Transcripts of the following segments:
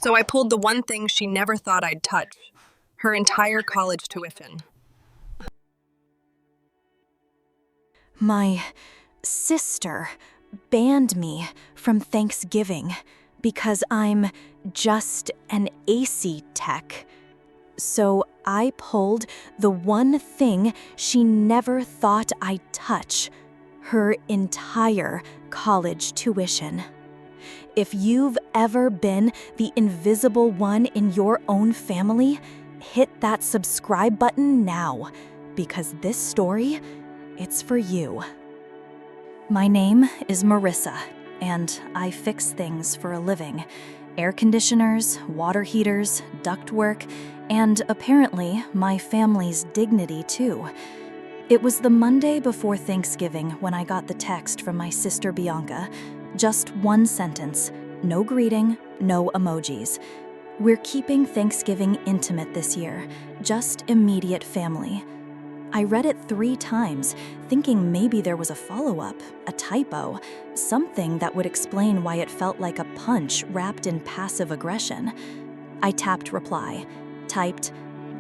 So I pulled the one thing she never thought I'd touch, her entire college tuition. My sister banned me from Thanksgiving because I'm just an AC tech. So I pulled the one thing she never thought I'd touch, her entire college tuition. If you've ever been the invisible one in your own family, hit that subscribe button now, because this story, it's for you. My name is Marissa, and I fix things for a living. Air conditioners, water heaters, ductwork, and apparently my family's dignity too. It was the Monday before Thanksgiving when I got the text from my sister Bianca. Just one sentence, no greeting, no emojis. We're keeping Thanksgiving intimate this year, just immediate family. I read it 3 times, thinking maybe there was a follow-up, a typo, something that would explain why it felt like a punch wrapped in passive aggression. I tapped reply, typed,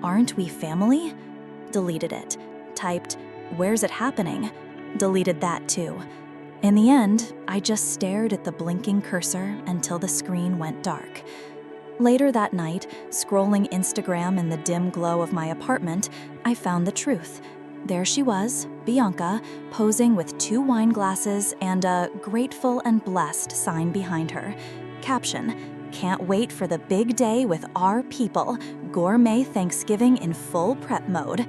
"Aren't we family?" Deleted it. Typed, "Where's it happening?" Deleted that too. In the end, I just stared at the blinking cursor until the screen went dark. Later that night, scrolling Instagram in the dim glow of my apartment, I found the truth. There she was, Bianca, posing with 2 wine glasses and a "grateful and blessed" sign behind her. Caption, "Can't wait for the big day with our people, gourmet Thanksgiving in full prep mode."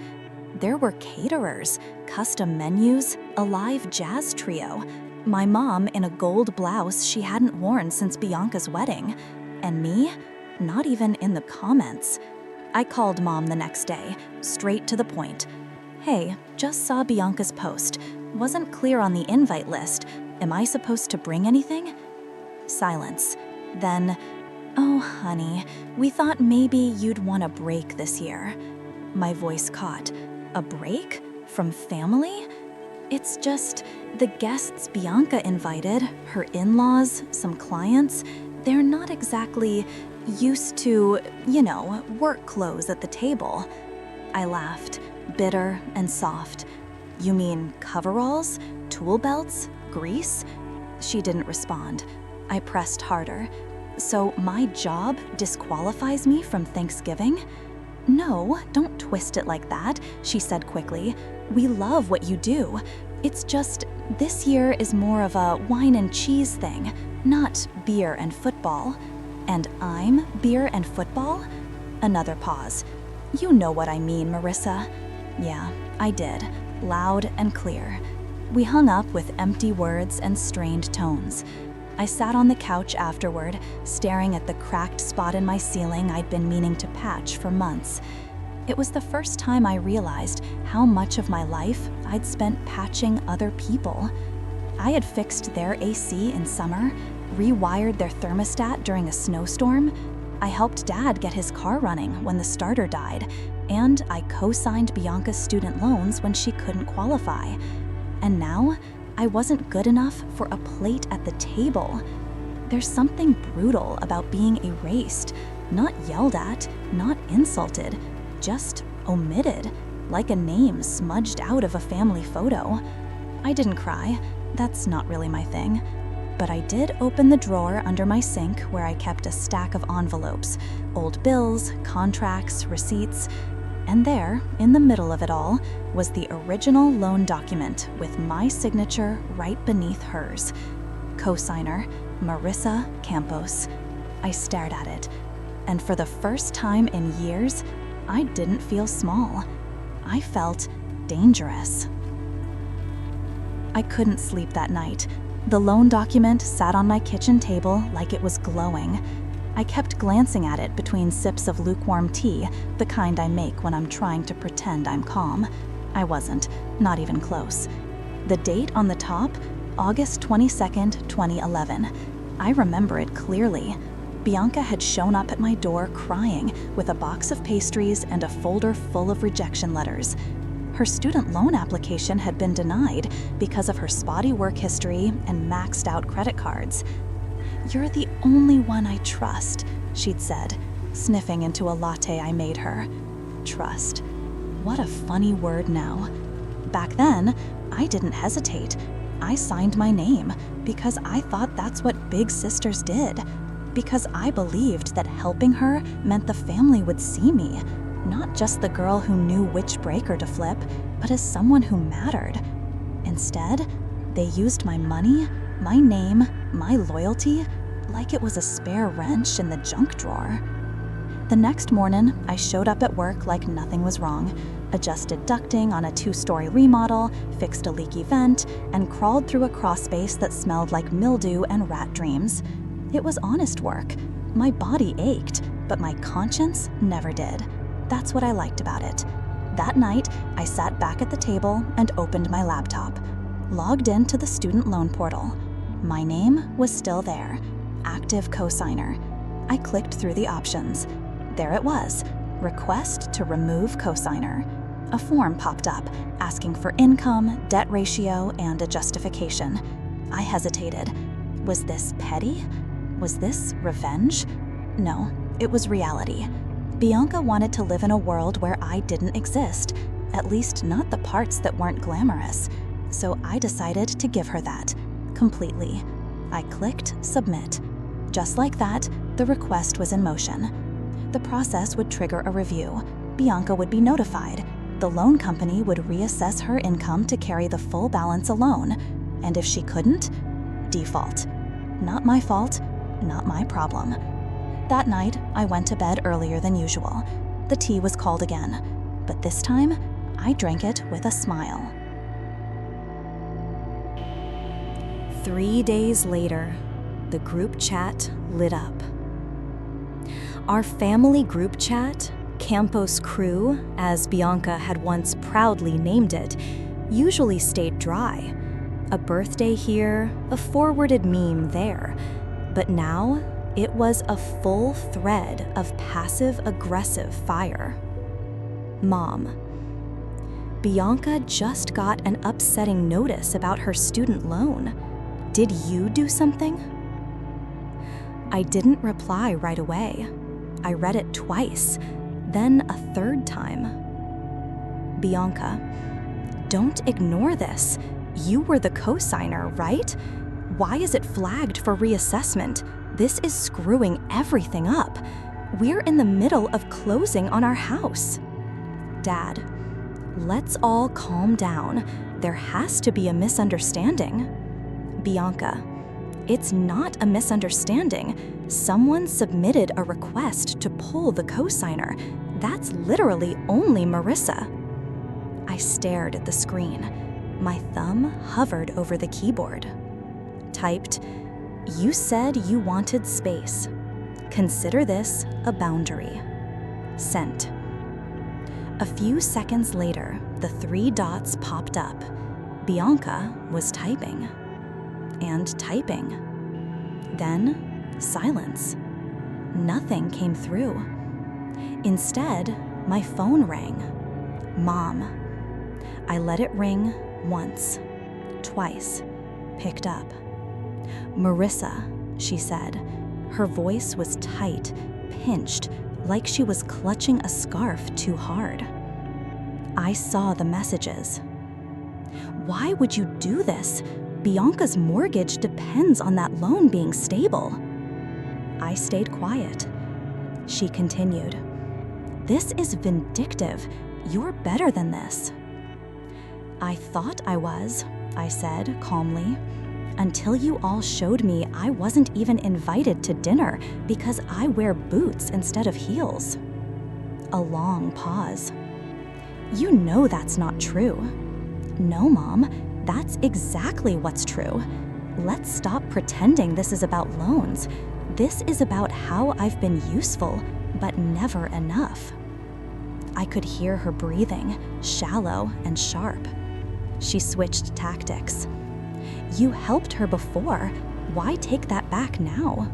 There were caterers, custom menus, a live jazz trio, my mom in a gold blouse she hadn't worn since Bianca's wedding, and me, not even in the comments. I called Mom the next day, straight to the point. "Hey, just saw Bianca's post. Wasn't clear on the invite list. Am I supposed to bring anything?" Silence. Then, "Oh, honey, we thought maybe you'd want a break this year." My voice caught. A break? From family? It's just the guests Bianca invited, her in-laws, some clients, they're not exactly used to, work clothes at the table. I laughed, bitter and soft. "You mean coveralls, tool belts, grease?" She didn't respond. I pressed harder. "So my job disqualifies me from Thanksgiving?" "No, don't twist it like that," she said quickly. "We love what you do. It's just, this year is more of a wine and cheese thing, not beer and football." "And I'm beer and football?" Another pause. "You know what I mean, Marissa." Yeah, I did, loud and clear. We hung up with empty words and strained tones. I sat on the couch afterward, staring at the cracked spot in my ceiling I'd been meaning to patch for months. It was the first time I realized how much of my life I'd spent patching other people. I had fixed their AC in summer, rewired their thermostat during a snowstorm. I helped Dad get his car running when the starter died, and I co-signed Bianca's student loans when she couldn't qualify. And now, I wasn't good enough for a plate at the table. There's something brutal about being erased, not yelled at, not insulted, just omitted, like a name smudged out of a family photo. I didn't cry, that's not really my thing. But I did open the drawer under my sink where I kept a stack of envelopes, old bills, contracts, receipts, and there, in the middle of it all, was the original loan document with my signature right beneath hers. Co-signer, Marissa Campos. I stared at it, and for the first time in years, I didn't feel small. I felt dangerous. I couldn't sleep that night. The loan document sat on my kitchen table like it was glowing. I kept glancing at it between sips of lukewarm tea, the kind I make when I'm trying to pretend I'm calm. I wasn't, not even close. The date on the top, August 22nd, 2011. I remember it clearly. Bianca had shown up at my door crying with a box of pastries and a folder full of rejection letters. Her student loan application had been denied because of her spotty work history and maxed out credit cards. "You're the only one I trust," she'd said, sniffing into a latte I made her. Trust. What a funny word now. Back then, I didn't hesitate. I signed my name because I thought that's what big sisters did. Because I believed that helping her meant the family would see me, not just the girl who knew which breaker to flip, but as someone who mattered. Instead, they used my money, my name, my loyalty, like it was a spare wrench in the junk drawer. The next morning, I showed up at work like nothing was wrong, adjusted ducting on a 2-story remodel, fixed a leaky vent, and crawled through a crawlspace that smelled like mildew and rat dreams. It was honest work. My body ached, but my conscience never did. That's what I liked about it. That night, I sat back at the table and opened my laptop. Logged into the student loan portal. My name was still there. Active cosigner. I clicked through the options. There it was. Request to remove cosigner. A form popped up, asking for income, debt ratio, and a justification. I hesitated. Was this petty? Was this revenge? No, it was reality. Bianca wanted to live in a world where I didn't exist, at least not the parts that weren't glamorous. So I decided to give her that, completely. I clicked submit. Just like that, the request was in motion. The process would trigger a review. Bianca would be notified. The loan company would reassess her income to carry the full balance alone. And if she couldn't, default. Not my fault, not my problem. That night, I went to bed earlier than usual. The tea was called again, but this time, I drank it with a smile. 3 days later, the group chat lit up. Our family group chat, Campos Crew, as Bianca had once proudly named it, usually stayed dry. A birthday here, a forwarded meme there. But now, it was a full thread of passive-aggressive fire. Mom. Bianca just got an upsetting notice about her student loan. Did you do something? I didn't reply right away. I read it twice, then a third time. Bianca, don't ignore this. You were the cosigner, right? Why is it flagged for reassessment? This is screwing everything up. We're in the middle of closing on our house. Dad, let's all calm down. There has to be a misunderstanding. Bianca, it's not a misunderstanding. Someone submitted a request to pull the cosigner. That's literally only Marissa. I stared at the screen. My thumb hovered over the keyboard. Typed, you said you wanted space. Consider this a boundary. Sent. A few seconds later, the 3 dots popped up. Bianca was typing. And typing. Then, silence. Nothing came through. Instead, my phone rang. Mom. I let it ring once, twice, picked up. Marissa, she said. Her voice was tight, pinched, like she was clutching a scarf too hard. I saw the messages. Why would you do this? Bianca's mortgage depends on that loan being stable. I stayed quiet. She continued. This is vindictive. You're better than this. I thought I was, I said calmly, until you all showed me I wasn't even invited to dinner because I wear boots instead of heels. A long pause. You know that's not true. No, Mom, that's exactly what's true. Let's stop pretending this is about loans. This is about how I've been useful, but never enough. I could hear her breathing, shallow and sharp. She switched tactics. You helped her before. Why take that back now?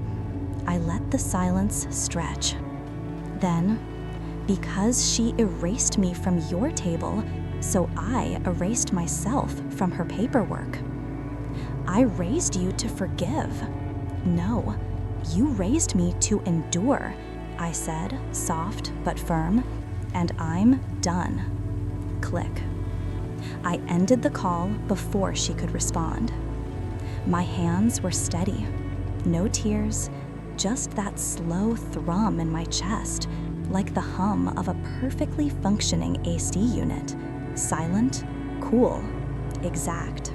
I let the silence stretch. Then, because she erased me from your table, so I erased myself from her paperwork. I raised you to forgive. No, You raised me to endure, I said, soft but firm, and I'm done. Click. I ended the call before she could respond. My hands were steady. No tears, just that slow thrum in my chest, like the hum of a perfectly functioning AC unit. Silent, cool, exact.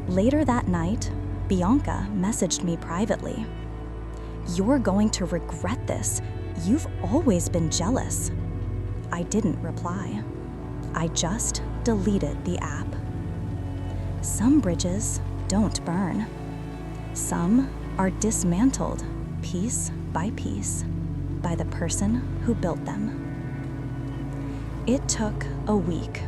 Later that night, Bianca messaged me privately. "You're going to regret this. You've always been jealous." I didn't reply. I just deleted the app. Some bridges don't burn. Some are dismantled piece by piece by the person who built them. It took a week.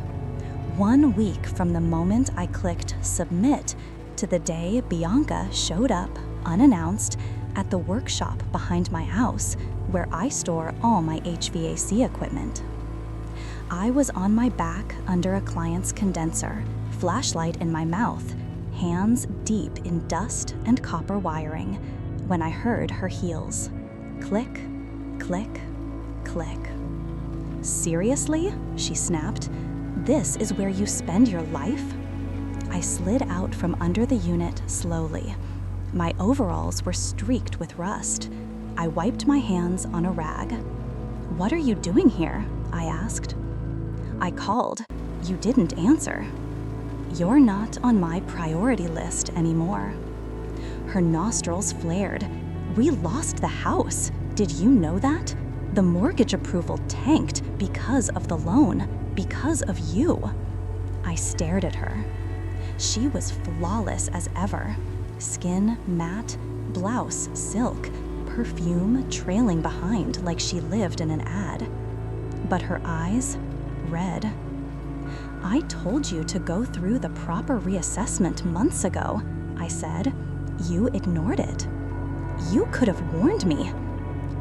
1 week from the moment I clicked submit to the day Bianca showed up unannounced at the workshop behind my house where I store all my HVAC equipment. I was on my back under a client's condenser, flashlight in my mouth, hands deep in dust and copper wiring, when I heard her heels. Click, click, click. "Seriously?" she snapped. "This is where you spend your life?" I slid out from under the unit slowly. My overalls were streaked with rust. I wiped my hands on a rag. "What are you doing here?" I asked. "I called. You didn't answer." "You're not on my priority list anymore." Her nostrils flared. "We lost the house. Did you know that? The mortgage approval tanked because of the loan, because of you." I stared at her. She was flawless as ever. Skin matte, blouse silk, perfume trailing behind like she lived in an ad. But her eyes, red. "I told you to go through the proper reassessment months ago," I said. "You ignored it. You could have warned me."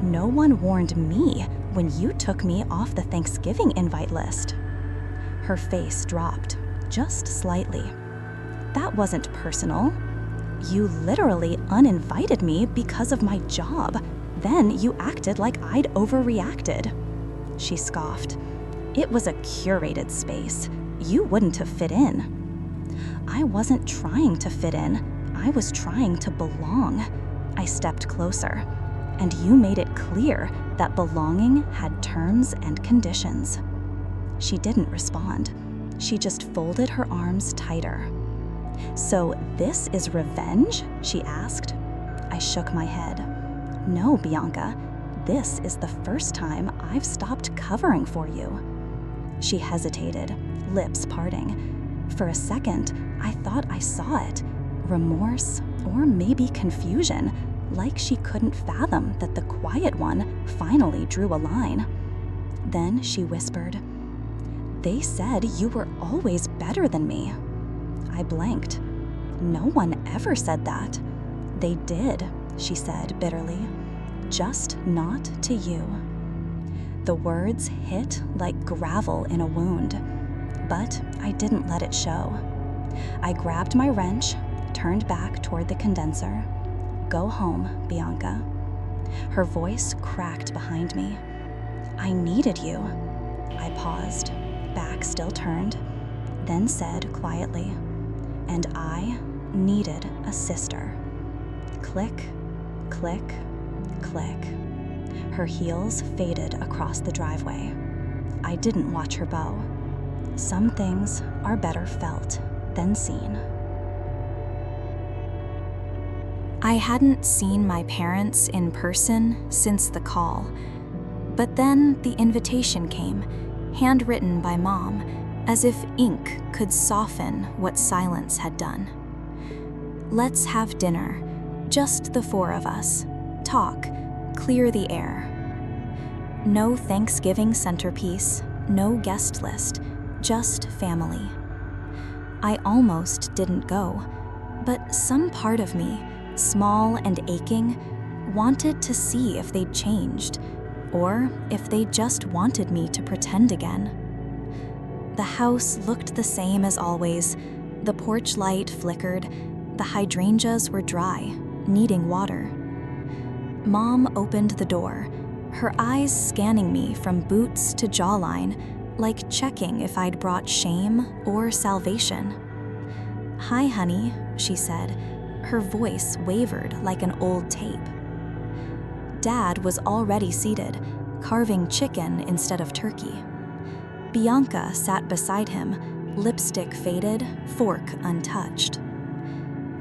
"No one warned me when you took me off the Thanksgiving invite list." Her face dropped, just slightly. "That wasn't personal. You literally uninvited me because of my job. Then you acted like I'd overreacted." She scoffed. "It was a curated space. You wouldn't have fit in." "I wasn't trying to fit in. I was trying to belong." I stepped closer. "And you made it clear that belonging had terms and conditions." She didn't respond. She just folded her arms tighter. "So this is revenge?" she asked. I shook my head. "No, Bianca. This is the first time I've stopped covering for you." She hesitated, lips parting. For a second, I thought I saw it. Remorse, or maybe confusion, like she couldn't fathom that the quiet one finally drew a line. Then she whispered, "They said you were always better than me." I blanked. "No one ever said that." "They did," she said bitterly. "Just not to you." The words hit like gravel in a wound, but I didn't let it show. I grabbed my wrench, turned back toward the condenser. "Go home, Bianca." Her voice cracked behind me. "I needed you." I paused, back still turned, then said quietly, "And I needed a sister." Click, click, click. Her heels faded across the driveway. I didn't watch her bow. Some things are better felt than seen. I hadn't seen my parents in person since the call, but then the invitation came, handwritten by Mom, as if ink could soften what silence had done. "Let's have dinner, just the four of us. Talk, clear the air." No Thanksgiving centerpiece, no guest list, just family. I almost didn't go, but some part of me, small and aching, wanted to see if they'd changed, or if they just wanted me to pretend again. The house looked the same as always. The porch light flickered. The hydrangeas were dry, needing water. Mom opened the door, her eyes scanning me from boots to jawline, like checking if I'd brought shame or salvation. "Hi, honey," she said. Her voice wavered like an old tape. Dad was already seated, carving chicken instead of turkey. Bianca sat beside him, lipstick faded, fork untouched.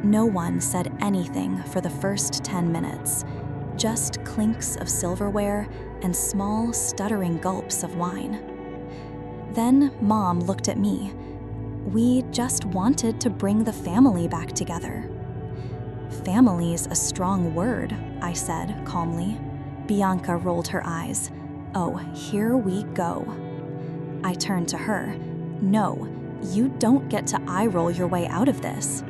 No one said anything for the first 10 minutes, just clinks of silverware and small, stuttering gulps of wine. Then Mom looked at me. "We just wanted to bring the family back together." "Family's a strong word," I said calmly. Bianca rolled her eyes. "Oh, here we go." I turned to her. "No, you don't get to eye-roll your way out of this."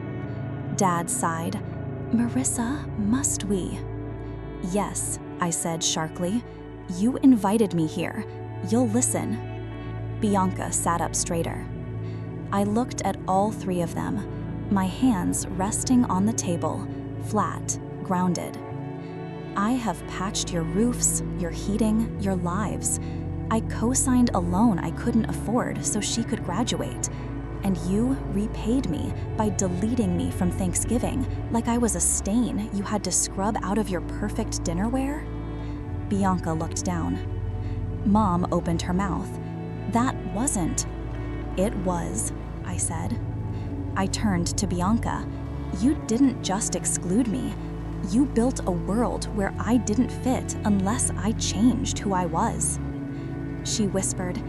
Dad sighed. "Marissa, must we?" "Yes," I said sharply. "You invited me here. You'll listen." Bianca sat up straighter. I looked at all three of them, my hands resting on the table, flat, grounded. "I have patched your roofs, your heating, your lives. I co-signed a loan I couldn't afford so she could graduate. And you repaid me by deleting me from Thanksgiving like I was a stain you had to scrub out of your perfect dinnerware?" Bianca looked down. Mom opened her mouth. "That wasn't." "It was," I said. I turned to Bianca. "You didn't just exclude me. You built a world where I didn't fit unless I changed who I was." She whispered,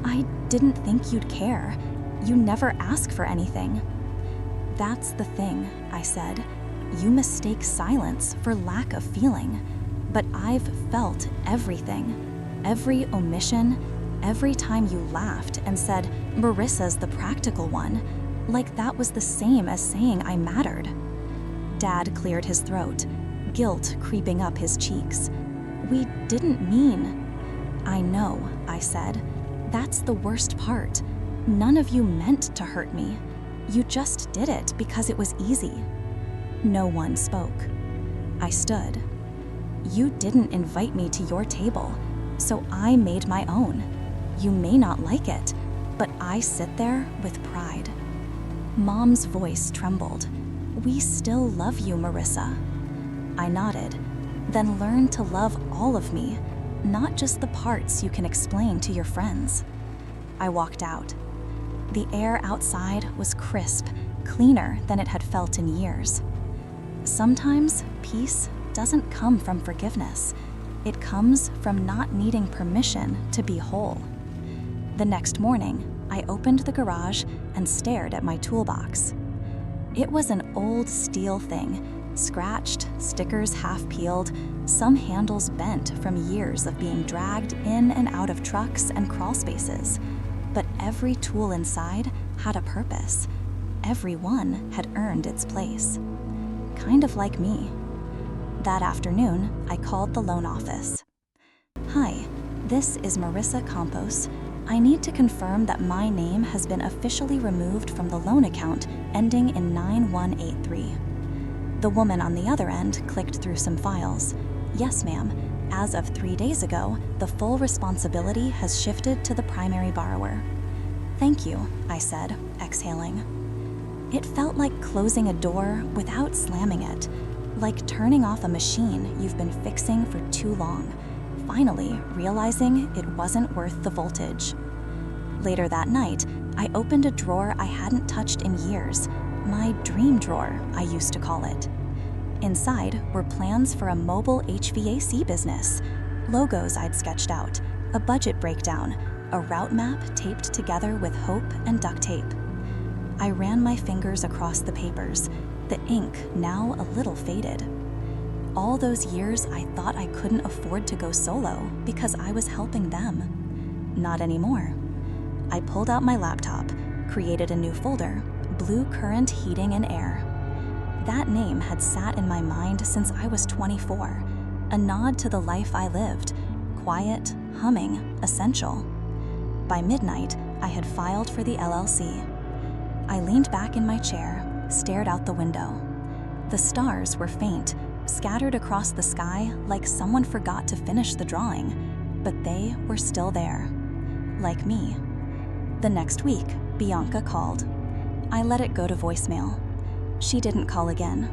"I didn't think you'd care. You never ask for anything." "That's the thing," I said. "You mistake silence for lack of feeling. But I've felt everything. Every omission, every time you laughed and said, 'Marissa's the practical one,' like that was the same as saying I mattered." Dad cleared his throat, guilt creeping up his cheeks. "We didn't mean." "I know," I said. "That's the worst part. None of you meant to hurt me. You just did it because it was easy." No one spoke. I stood. "You didn't invite me to your table, so I made my own. You may not like it, but I sit there with pride." Mom's voice trembled. "We still love you, Marissa." I nodded. "Then learn to love all of me, not just the parts you can explain to your friends." I walked out. The air outside was crisp, cleaner than it had felt in years. Sometimes peace doesn't come from forgiveness. It comes from not needing permission to be whole. The next morning, I opened the garage and stared at my toolbox. It was an old steel thing, scratched, stickers half peeled, some handles bent from years of being dragged in and out of trucks and crawl spaces. But every tool inside had a purpose. Every one had earned its place. Kind of like me. That afternoon, I called the loan office. "Hi, this is Marissa Campos. I need to confirm that my name has been officially removed from the loan account ending in 9183. The woman on the other end clicked through some files. "Yes, ma'am. As of 3 days ago, the full responsibility has shifted to the primary borrower." "Thank you," I said, exhaling. It felt like closing a door without slamming it, like turning off a machine you've been fixing for too long, finally realizing it wasn't worth the voltage. Later that night, I opened a drawer I hadn't touched in years, my dream drawer, I used to call it. Inside were plans for a mobile HVAC business, logos I'd sketched out, a budget breakdown, a route map taped together with hope and duct tape. I ran my fingers across the papers, the ink now a little faded. All those years I thought I couldn't afford to go solo because I was helping them. Not anymore. I pulled out my laptop, created a new folder, Blue Current Heating and Air. That name had sat in my mind since I was 24, a nod to the life I lived, quiet, humming, essential. By midnight, I had filed for the LLC. I leaned back in my chair, stared out the window. The stars were faint, scattered across the sky like someone forgot to finish the drawing, but they were still there, like me. The next week, Bianca called. I let it go to voicemail. She didn't call again.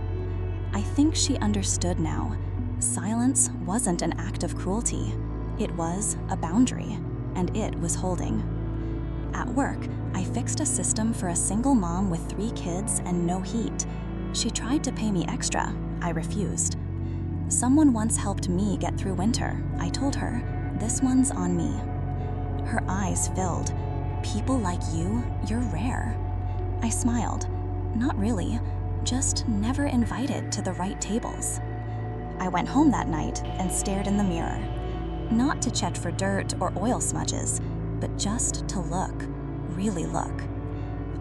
I think she understood now. Silence wasn't an act of cruelty. It was a boundary, and it was holding. At work, I fixed a system for a single mom with 3 kids and no heat. She tried to pay me extra. I refused. Someone once helped me get through winter. I told her, this one's on me. Her eyes filled. People like you, you're rare. I smiled. Not really, just never invited to the right tables. I went home that night and stared in the mirror. Not to check for dirt or oil smudges, but just to look, really look.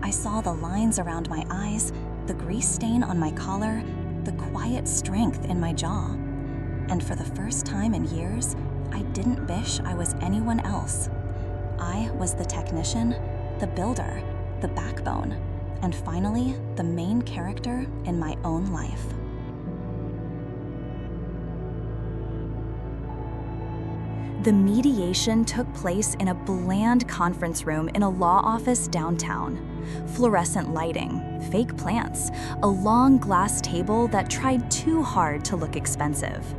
I saw the lines around my eyes, the grease stain on my collar, the quiet strength in my jaw. And for the first time in years, I didn't wish I was anyone else. I was the technician, the builder, the backbone, and finally, the main character in my own life. The mediation took place in a bland conference room in a law office downtown. Fluorescent lighting, fake plants, a long glass table that tried too hard to look expensive.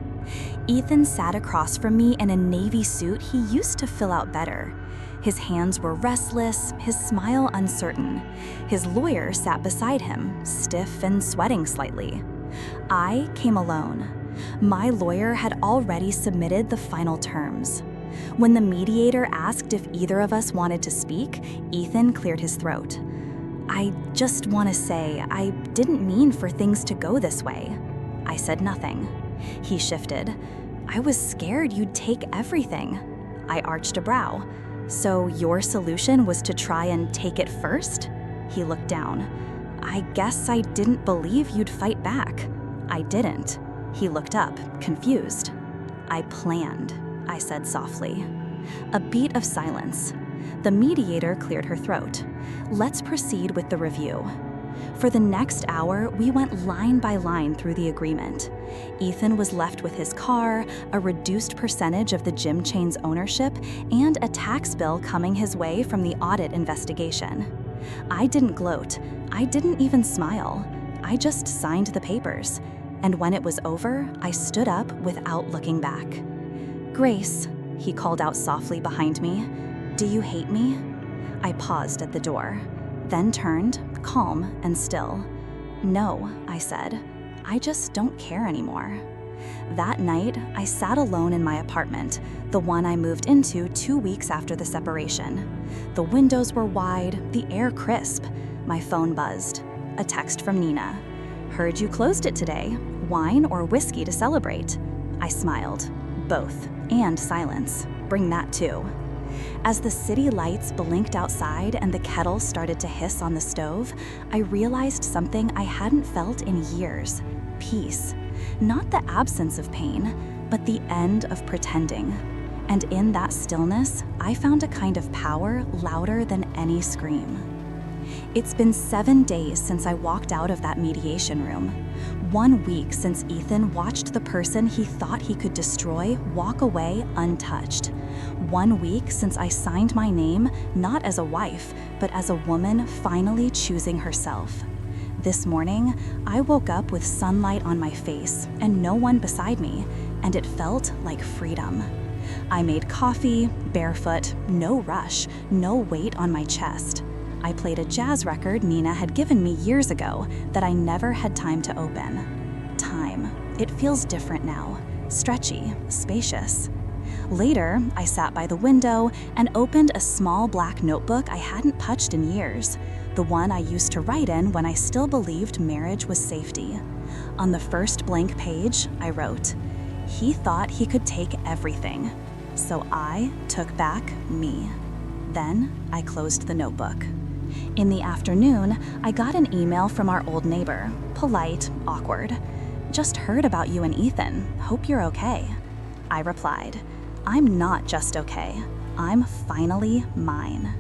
Ethan sat across from me in a navy suit he used to fill out better. His hands were restless, his smile uncertain. His lawyer sat beside him, stiff and sweating slightly. I came alone. My lawyer had already submitted the final terms. When the mediator asked if either of us wanted to speak, Ethan cleared his throat. I just want to say, I didn't mean for things to go this way. I said nothing. He shifted. I was scared you'd take everything. I arched a brow. So your solution was to try and take it first? He looked down. I guess I didn't believe you'd fight back. I didn't. He looked up, confused. I planned, I said softly. A beat of silence. The mediator cleared her throat. Let's proceed with the review. For the next hour, we went line by line through the agreement. Ethan was left with his car, a reduced percentage of the gym chain's ownership, and a tax bill coming his way from the audit investigation. I didn't gloat. I didn't even smile. I just signed the papers. And when it was over, I stood up without looking back. Grace, he called out softly behind me, do you hate me? I paused at the door, then turned, calm and still. No, I said. I just don't care anymore. That night, I sat alone in my apartment, the one I moved into 2 weeks after the separation. The windows were wide, the air crisp. My phone buzzed. A text from Nina. Heard you closed it today. Wine or whiskey to celebrate? I smiled. Both. And silence. Bring that too. As the city lights blinked outside and the kettle started to hiss on the stove, I realized something I hadn't felt in years. Peace. Not the absence of pain, but the end of pretending. And in that stillness, I found a kind of power louder than any scream. It's been 7 days since I walked out of that mediation room. 1 week since Ethan watched the person he thought he could destroy walk away untouched. 1 week since I signed my name, not as a wife, but as a woman finally choosing herself. This morning, I woke up with sunlight on my face and no one beside me, and it felt like freedom. I made coffee, barefoot, no rush, no weight on my chest. I played a jazz record Nina had given me years ago that I never had time to open. Time. It feels different now. Stretchy, spacious. Later, I sat by the window and opened a small black notebook I hadn't touched in years, the one I used to write in when I still believed marriage was safety. On the first blank page, I wrote, "He thought he could take everything, so I took back me." Then I closed the notebook. In the afternoon, I got an email from our old neighbor, polite, awkward. "Just heard about you and Ethan. Hope you're okay." I replied, "I'm not just okay. I'm finally mine."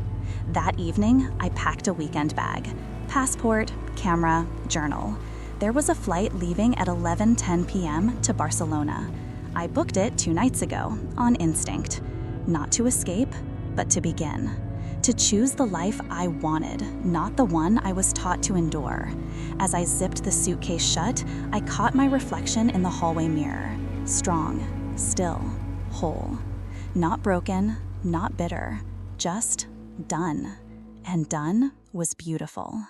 That evening, I packed a weekend bag. Passport, camera, journal. There was a flight leaving at 11:10 p.m. to Barcelona. I booked it 2 nights ago, on instinct. Not to escape, but to begin. To choose the life I wanted, not the one I was taught to endure. As I zipped the suitcase shut, I caught my reflection in the hallway mirror. Strong, still, whole. Not broken, not bitter, just done. And done was beautiful.